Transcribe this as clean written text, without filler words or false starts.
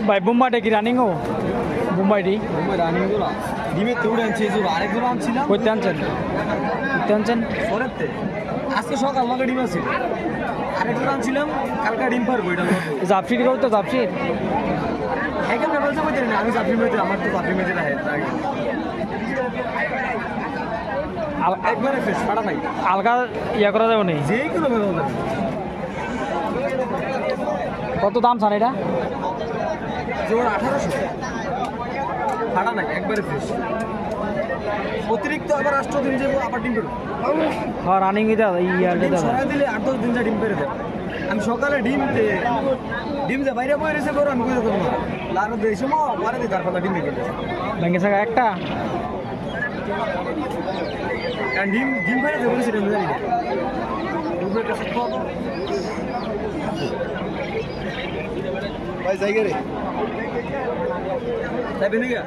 ভাই বোম্বাইটা কি রানিং ও বোম্বাইটি রানিং গুলো ডিমের তুড়ে আনছি যে আরেকগুলো আনছিলাম করতে আনছেন করতে আনছেন পরেরতে আজকে সকাল আমাকে ডিম আছে আরেকগুলো আনছিলাম কালকা ডিম পারবো এটা জাপসিট করতো জাপসিট এখানে বলতে পারছি না আমি চাকরি মেয়েতে আমার তো চাকরি মেয়েতে না একবারে ফ্রেশ ফাটা নাই আলগা ইয়া করা যাবে না যে কোনো ব্যবহার কত দাম স্যার এটা জোর 1800 ফাটা নাই একবারে ফ্রেশ অতিরিক্ত আবার 8 দিন যাবো আবার ডিম করবো হ্যাঁ রানিং এটা ইয়ারটা ডিম সরাই দিলে 8-10 দিন যা ডিম পেরে দেয় আমি সকালে ডিম যে বাইরে বয়ে রয়েছে বড় আমি বুঝতে পারবো না লাল দিয়ে সময় মারে দিই তারপর ডিম দেখে ব্যাংকে থাকা একটা কারণ ডিম বাইরে দেবো সেটা আমি জানি না ভাই জায়গা রে তাই বেনে গিয়া